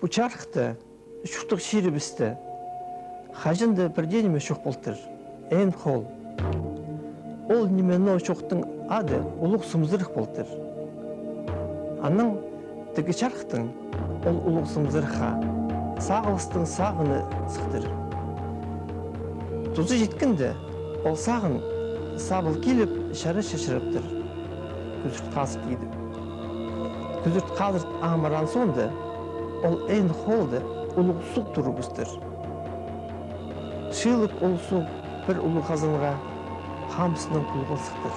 Bu çarıqta, şuqtıq şiribisті, xajındı бірден еме шоқ болтыр, ән қол. Ол немені шоқтың ады ұлық сұмзырық болтыр. Аның тігі чарықтың ол ұлық сұмзырыққа, сағылыстың сағыны сықтыр. Тұзы жеткінді, ол сағын сабыл келіп, шары шашырыптыр. Күзірт қазып дейді. Күзірт қазырт ағымаран сонды, ол ән қолды ұлық сұқ тұру бұстыр. Шылып ол сұқ бір ұлық қазынға хамсының құлғыл сықтыр.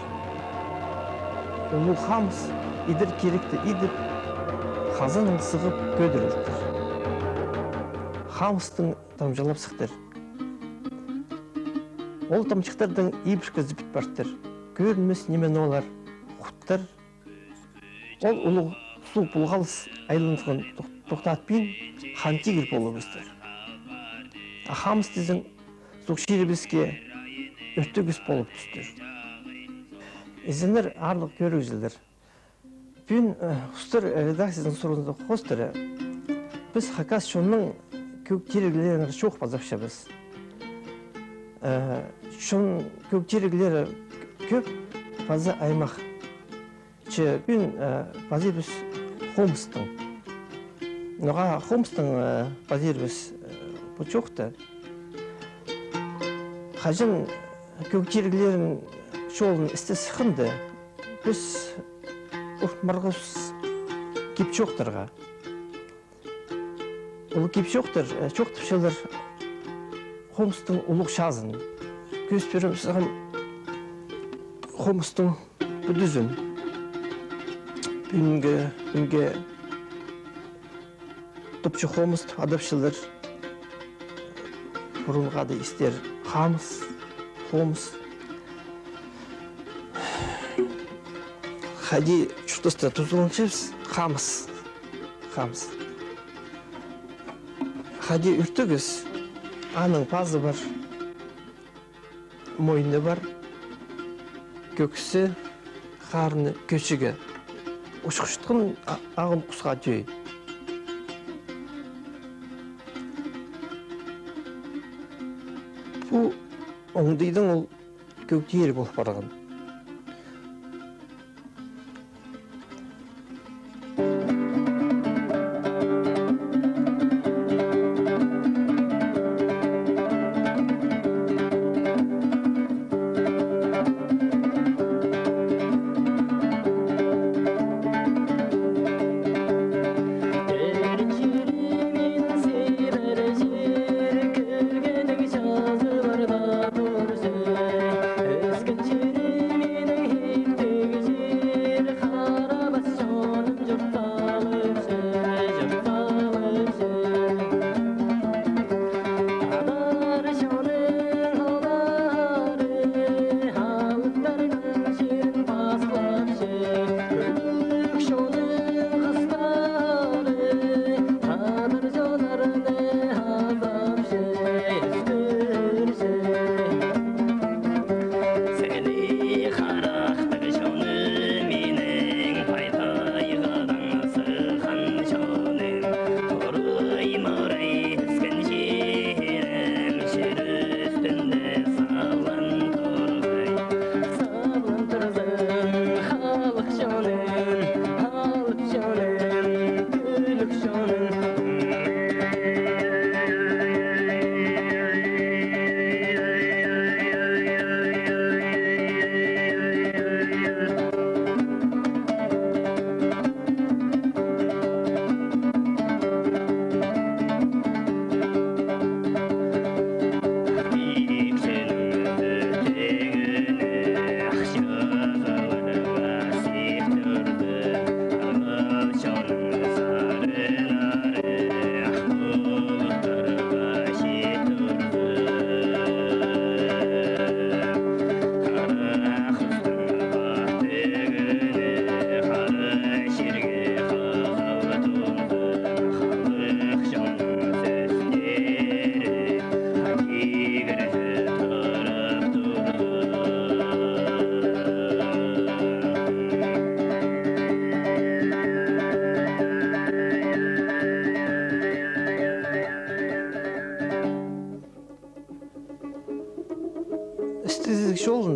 Ұлық хамс идір керекті идіп, қазының сығып көдірілдір. Хамстың тамжалап сықтыр. Ол тамчықтардың ебішкі зіпіт бартыр. Көрінмес немен олар құттыр. Ол ұлық сұқ бұлғалыс айлындығын тоқтатпен хантигір болу бұстыр. Хамс дізің сұқ шеребізге өттігіс болып түстір. Езінер арлық көрігізілдір. Бүгін ұстыр редакцияның сұрында қостыры, біз хакас шонның көк терегілерін шоқ базапшабыз. Шон көк терегілері көп база аймақ. Бүгін базы біз Хомстың. Ноға Хомстың базы біз бұл жоқты. Қажын көк терегілерін жолын істі сықынды, біз марғыз кеп жоқтырға. Ол кеп жоқтыр, жоқтыпшылар Хомстың ұлық шазын. Көз берім сығын Хомстың бүдізін. Бүгінгі тұпчы Хомст адапшылар бұрынға да істер Хамс, Хомс. Хади чутоста тузулунчевс Хамс. Хади үртігіз, аның пазы бар, мойны бар, көксі, қарны, көшігі. Ұшқыштығын ағын құсқа жөй. Бұл оңдайдың ол көктері болып бараған.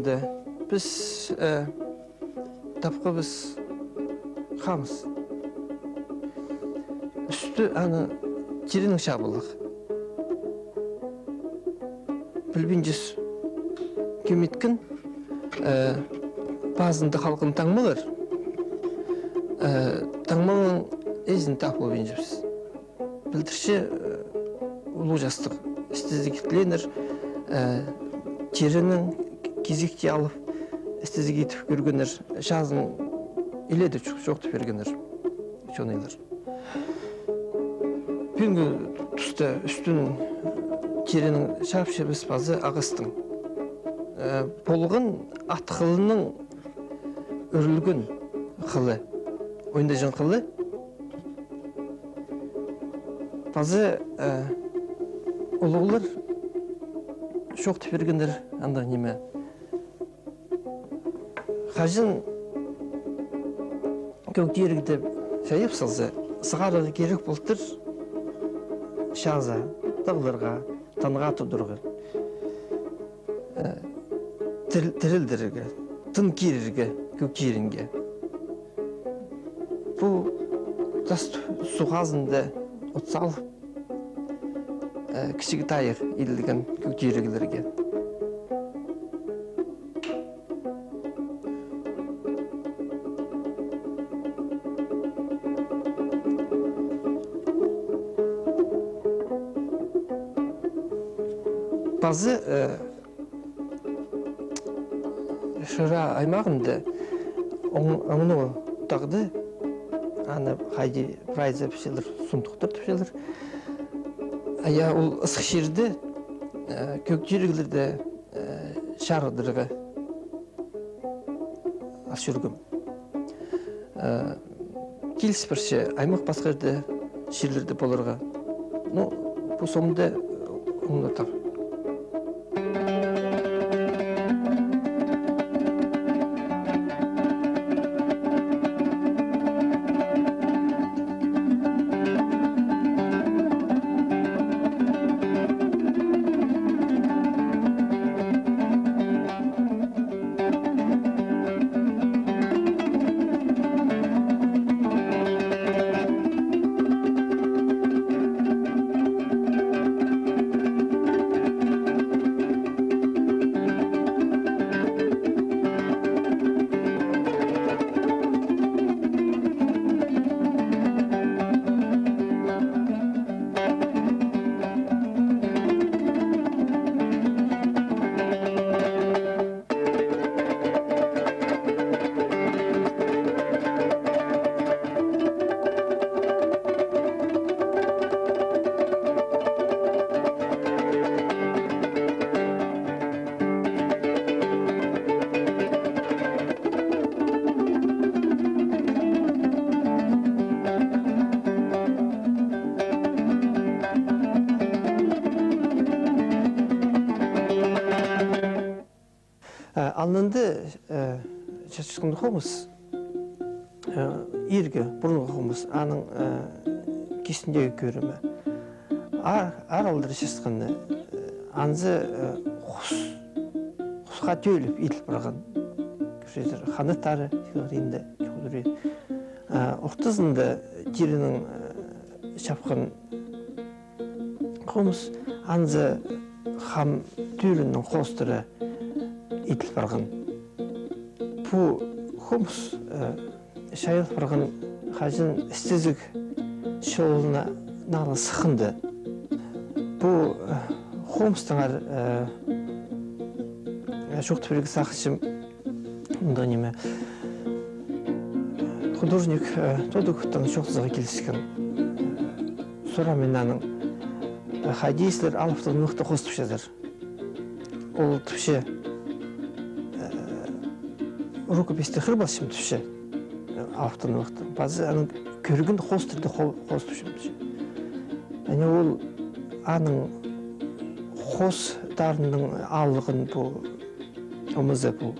Ошонда biz tapqı biz xamız. Üstü anı kirinin şabılıq. Bilbincis kümitkin bazında halkın tanımılır. Tanımılın ezin tapılı bincipsiz. Bildirşi ulu jastıq istediklenir. Kirinin kizikçi alıp istediği gitip görgünler, şazın ile de çok tüpergenler, şonaylar. Büngü tusta üstünün kirinin şarpşı bespazı ağыстың. Polğun atqılının örülgün xılı, oyundacın xılı. Bazı uluğlar çok tüpergenler anda nime. Hacın kökdiyergide şayıp salsa, sığarı gerek bultur şaza, dağlarga, tanığa tudurga, tirildirge, tın girirge, kökdieringe. Bu dast suğazında otsal küçük tayır ildigen kökdiyergilerge. Bazı şura aymağında onu dağdı, ana haydi prayza pişilir, suntuktur pişilir. Aya ol ısık şirdi, kökçülüklerde şarıdırgı aşırgım. Kils bir şey, aymaq basqırdı şirlerde bolurga. No, bu sonunda onu da alındı çeşitli homus irge burun homus anın kisinde görümü araldır çeşitli anzı husqa tölüp ilip bırakın köşedir hanıtarı göründe görüyor ortasında kirinin şapkın homus anzı ham tülünün hosturu İdil barğın. Bu humus şayıl barğın hacın istezik şoluna nağla sıxındı. Bu humuslar çok tüpürük saxıcım bunda neme. Художник Тодуковтан çok zığı gelişkin. Sonra menanın hadisler alıptığın nokta hostuşadır. Ol tüpşe rukopiste hırbasım tüpşe alıptığın nokta. Bazı anın körgün hostırdı hostuşum tüpşe. Yani ol anın hostlarının ağlığın bu omuzda bu.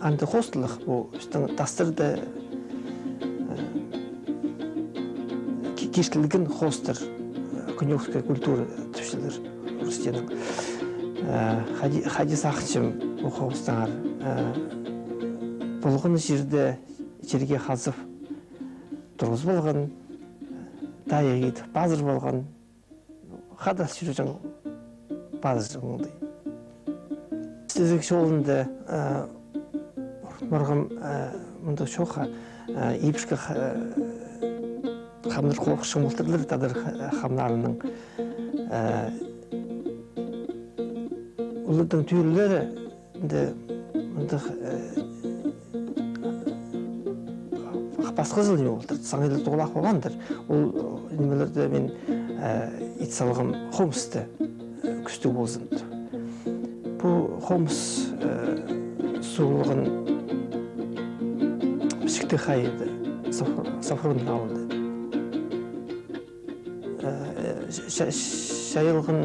Anda hostlık bu. İşte dastırda kişiliğin hostlar, konyoksika kulturu tüpşeler Rusya'nın. Хади сақчым оқуғыстаңар. Бұлғын жерде жерге қазып тұрғыз болған, дайы етіп базыр болған, қадас жүрген базыр мұндай. Сіздік жолында мұрғым мұнда шоқа епішкі қамдар қолық шымылтырлыр тадыр қамнарының олардың түйірлері басқызыл не болдыр, саңайлы тоғылақ болғандыр. Ол немелерді мен ет салғым Хомсты күсті болзынды. Бұл Хомс суылығын бішікті қайыды, Сафронын алынды. Шайылғын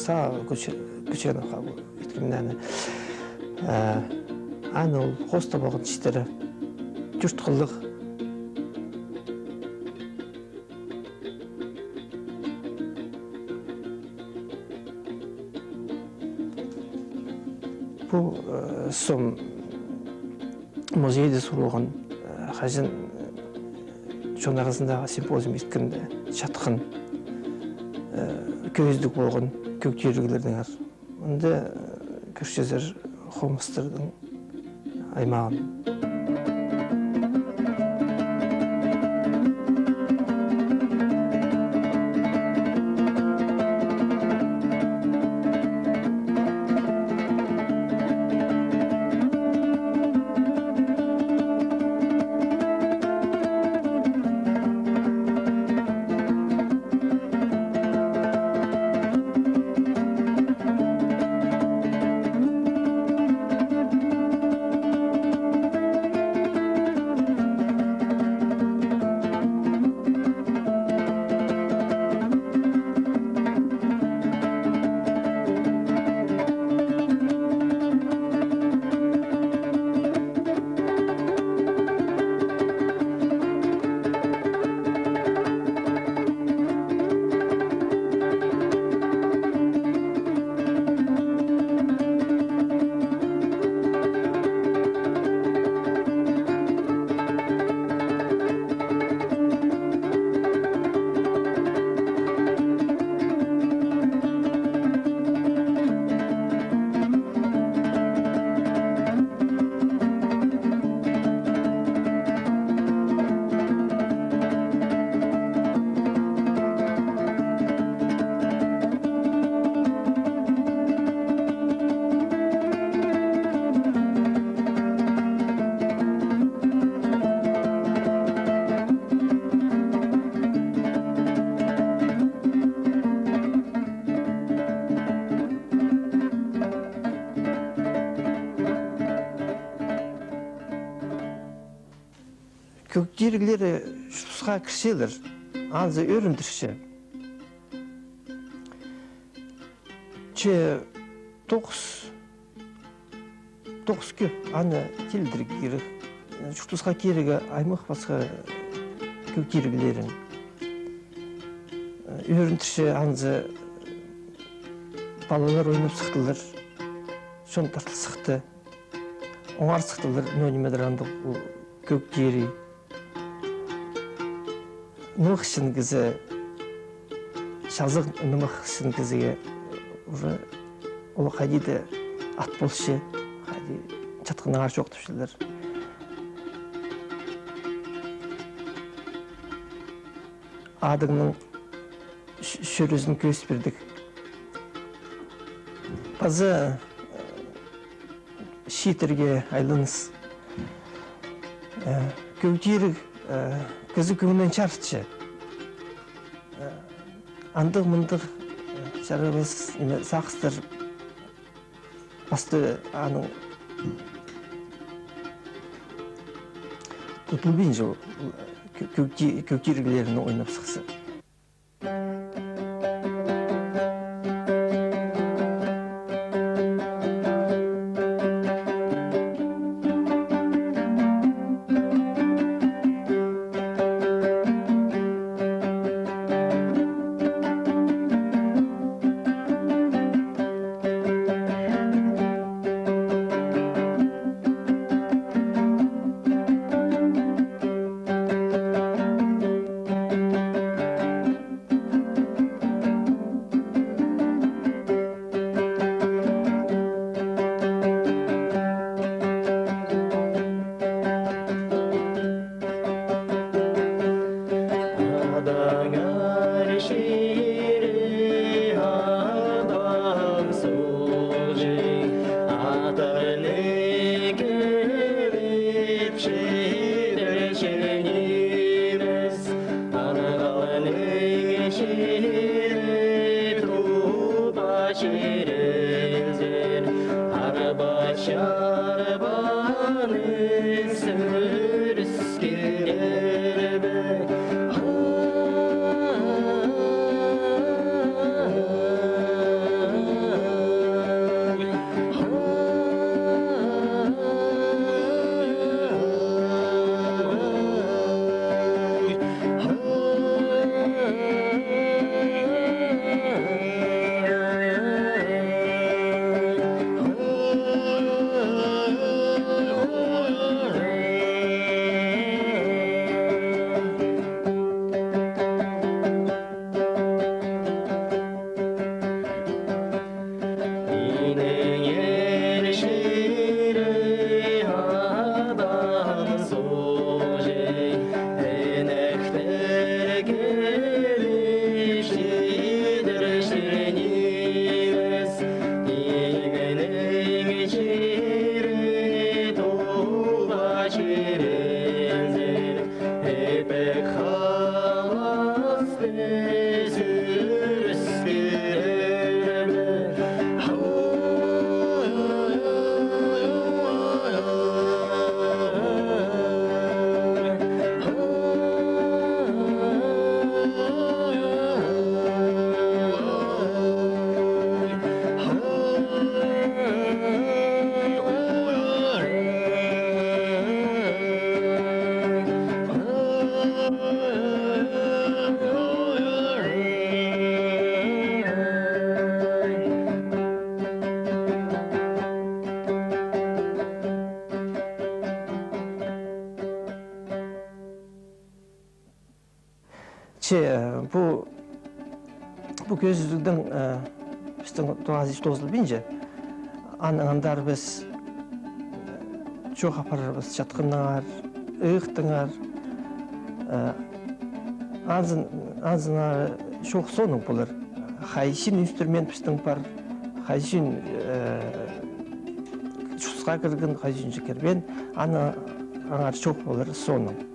саа көчен қабыл еткімнәні. Аны ол қоста болған іштері жүрт қылық. Бұл сом музейді сұруған қажын жон арасындағы симпозиум еткенде шатқын көздік болған көк жерлердің ар. Онда көршезер Хомстырдың аймағын. Көк жерлері шұсқа кіршелер, анзы өріндірші. Че тоқыс көп, аны телдір керек. Шұсқа керегі аймақ басқа көк жерлерін. Өріндірші анзы балалар ойнап сықтылыр, шон тартыл сықты. Оңар сықтылыр, нөйнемедір андық көк жері. Нұмық үшін кізі, шалзық нұмық үшін кізіге ол қадиді ат болшы, чатқының аршы оқтышылар. Адыңның шөрізін көз бердік. Базы шитерге айлыңыз. Көктерік көзі көңінен чарчы. Андық-мұндық жарғымыз сақыстыр басты аның тұтылбейін жол көктерігілерінің ойнап сықсы. Bu gözlüğün bizden doğası tozulmayınca anlar biz çok aparırız çatkınlar, ıhtınlar, azına çok sonun bulur. Hayşin instrument bizden var, hayşin çuska kırgın hayşin çıkar. Ben ana çok bulur sonun.